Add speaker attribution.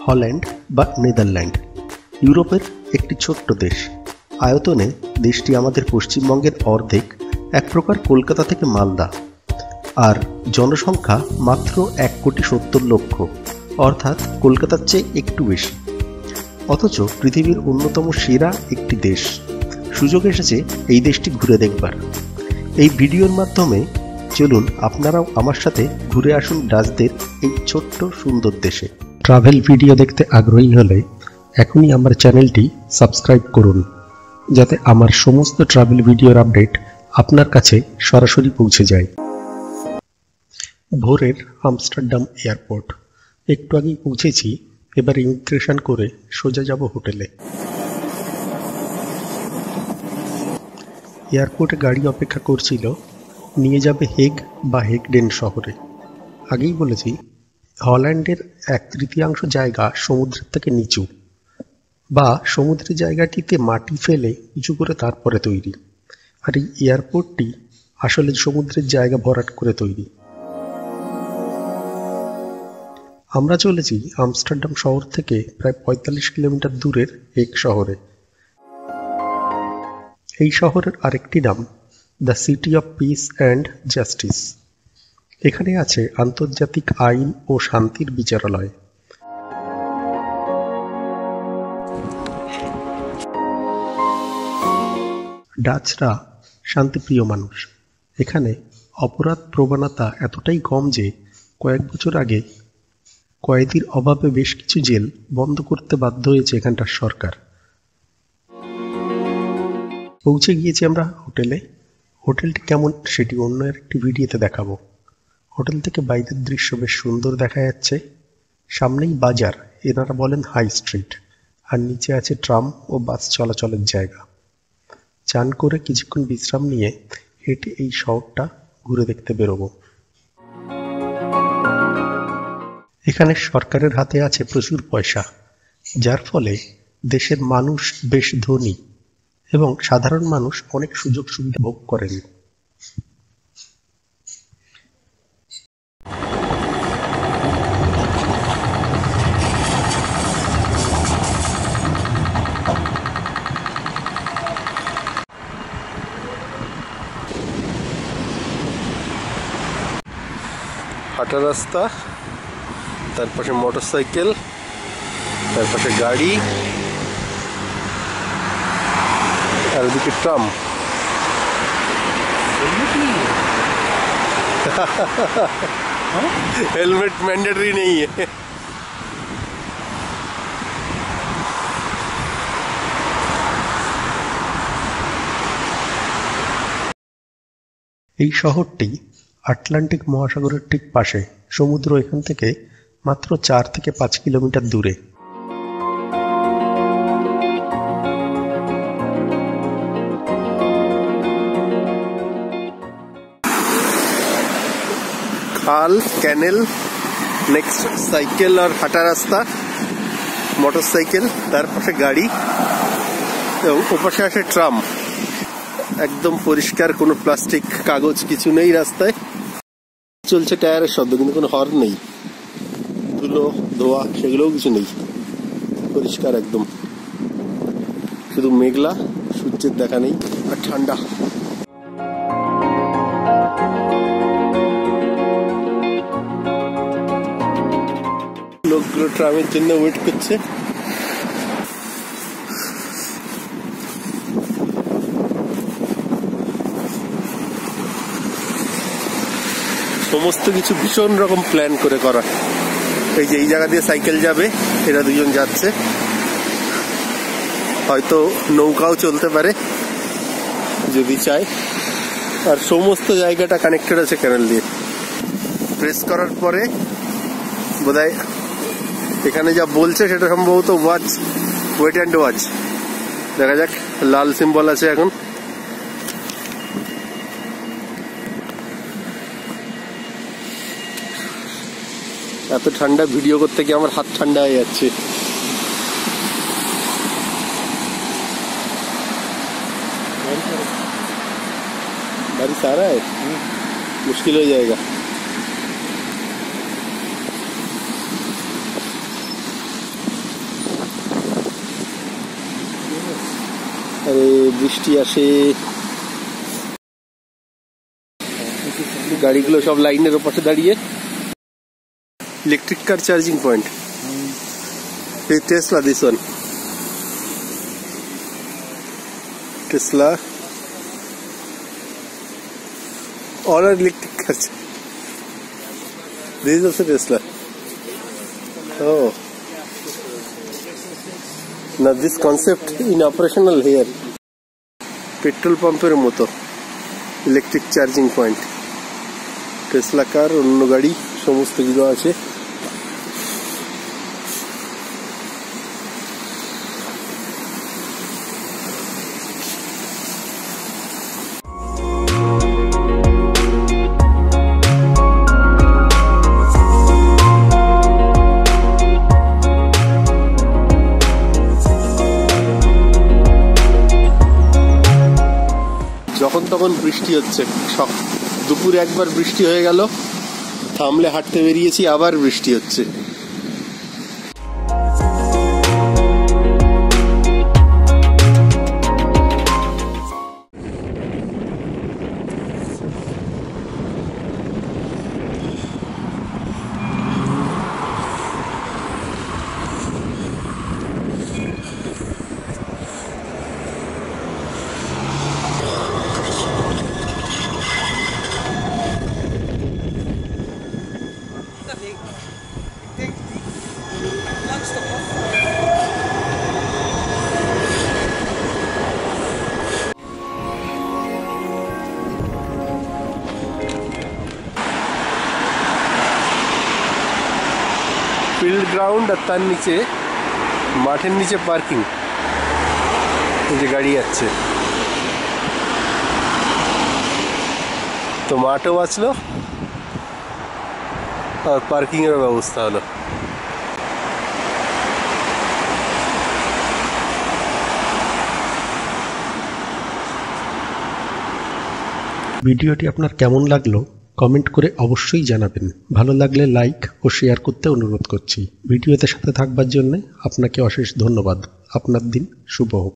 Speaker 1: Holland বা Netherland ইউরোপের একটি ছোট্ট দেশ। আয়তনে দেশটি আমাদের পশ্চিমবঙ্গের অর্ধেক, এক প্রকার কলকাতা থেকে মালদা। আর জনসংখ্যা মাত্র 1,70,00,000, অর্থাৎ কলকাতার চেয়ে একটু বেশি। অথচ পৃথিবীর অন্যতম সেরা একটি দেশ। সুযোগ এসেছে এই দেশটি ঘুরে দেখবার। এই ভিডিওর মাধ্যমে চলুন আপনারাও আমার সাথে ঘুরে আসুন ডাচদের এই ছোট্ট সুন্দর দেশে। ট্রাভেল ভিডিও দেখতে আগ্রহী হলে এখনই আমার চ্যানেলটি সাবস্ক্রাইব করুন, যাতে আমার সমস্ত ট্রাভেল ভিডিওর আপডেট আপনার কাছে সরাসরি পৌঁছে যায়। ভোরের আমস্টারডাম এয়ারপোর্ট। একটু আগেই পৌঁছেছি, এবার ইমিগ্রেশন করে সোজা যাব হোটেলে। এয়ারপোর্টে গাড়ি অপেক্ষা করছিল, নিয়ে যাবে হেগ বা হেগডেন শহরে। আগেই বলেছি, হল্যান্ডের 1/3 জায়গা সমুদ্রের থেকে নিচু, বা সমুদ্রের জায়গাটিতে মাটি ফেলে উঁচু করে তারপরে তৈরি। আর এই এয়ারপোর্টটি আসলে সমুদ্রের জায়গা ভরাট করে তৈরি। আমরা চলেছি আমস্টারডাম শহর থেকে প্রায় 45 কিলোমিটার দূরের হেগ শহরে। এই শহরের আরেকটি নাম the city of piece and justice. এখানে আছে আন্তর্জাতিক আইন ও শান্তির বিচারালয়। ডাচরা শান্তিপ্রিয় মানুষ। এখানে অপরাধ প্রবণতা এতটাই কম যে কয়েক বছর আগে কয়েদির অভাবে বেশ কিছু জেল বন্ধ করতে বাধ্য হয়েছে এখানকার সরকার। পৌঁছে গিয়েছি আমরা হোটেলে। হোটেলটি কেমন সেটি অন্য একটি ভিডিওতে দেখাবো। হোটেল থেকে বাইরের দৃশ্য বেশ সুন্দর দেখা যাচ্ছে। সামনেই বাজার, এনারা বলেন হাই স্ট্রিট, আর নিচে আছে ট্রাম ও বাস চলাচলের জায়গা। চান করে কিছুক্ষণ বিশ্রাম নিয়ে হেঁটে এই শহরটা ঘুরে দেখতে বেরোবো। এখানে সরকারের হাতে আছে প্রচুর পয়সা, যার ফলে দেশের মানুষ বেশ ধনী এবং সাধারণ মানুষ অনেক সুযোগ সুবিধা ভোগ করেন। হাঁটা রাস্তা, তার পাশে মোটর সাইকেল, তার পাশে গাড়ি, আর ওদিকে ট্রাম। हेलमेट मैंडेटरी नहीं है। এই শহরটি আটলান্টিক মহাসাগরের ঠিক পাশে। সমুদ্র এখান থেকে মাত্র 4 থেকে 5 কিলোমিটার দূরে। খাল, ক্যানেল, নেক্সট সাইকেল আর হাঁটা রাস্তা, মোটর সাইকেল, তার পাশে গাড়ি, ওপাশে আসে ট্রাম। একদম পরিষ্কার, কোনো প্লাস্টিক কাগজ কিছু নেই রাস্তায়। চলছে টায়ারের শব্দ, কিন্তু কোনো হর্ন নেই। ধুলো ধোয়া সেগুলোও কিছু নেই, পরিষ্কার একদম। শুধু মেঘলা, সূর্যের দেখা নেই, আর ঠান্ডা। লোকগুলো ট্রামের জন্য ওয়েট করছে। সমস্ত কিছু ভীষণ রকম প্ল্যান করে করা। এই যে এই জায়গা দিয়ে সাইকেল যাবে, এরা দুজন যাচ্ছে। হয়তো নৌকাও চলতে পারে যদি চায়। আর সমস্ত জায়গাটা কানেক্টেড আছে ক্যানেল দিয়ে। প্রেস করার পরে বোধহয় এখানে যা বলছে সেটা সম্ভবত ওয়াচ, ওয়েট অ্যান্ড ওয়াচ। দেখা যাক, লাল সিম্বল আছে এখন। এত ঠান্ডা, ভিডিও করতে গিয়ে আমার হাত ঠান্ডা হয়ে যাচ্ছে। बारिश आ रहा है, मुश्किल हो जाएगा। বৃষ্টি আসে, গাড়িগুলো সব লাইনের ওপাশে দাঁড়িয়ে। ইলেকট্রিক কার চার্জিং পয়েন্ট, এই Tesla, this one Tesla, all are electric cars. This is also Tesla. Oh, now this concept in operational here. Petrol pumper moto, electric charging point. Tesla car, অন্য গাড়ি সমস্ত কিছু আছে। যখন তখন বৃষ্টি হচ্ছে, দুপুরে একবার বৃষ্টি হয়ে গেল, থামলে হাঁটতে বেরিয়েছি, আবার বৃষ্টি হচ্ছে। ফিল্ড গ্রাউন্ড, আর তার নিচে মাঠের নিচে পার্কিং, এই যে গাড়ি যাচ্ছে। তো মাঠও বাঁচলো আর পার্কিং এর ব্যবস্থা হলো।
Speaker 2: ভিডিওটি আপনার কেমন লাগলো কমেন্ট করে অবশ্যই জানাবেন। ভালো লাগলে লাইক ও শেয়ার করতে অনুরোধ করছি। ভিডিওতে সাথে থাকবার জন্য আপনাকে অশেষ ধন্যবাদ। আপনার দিন শুভ হোক।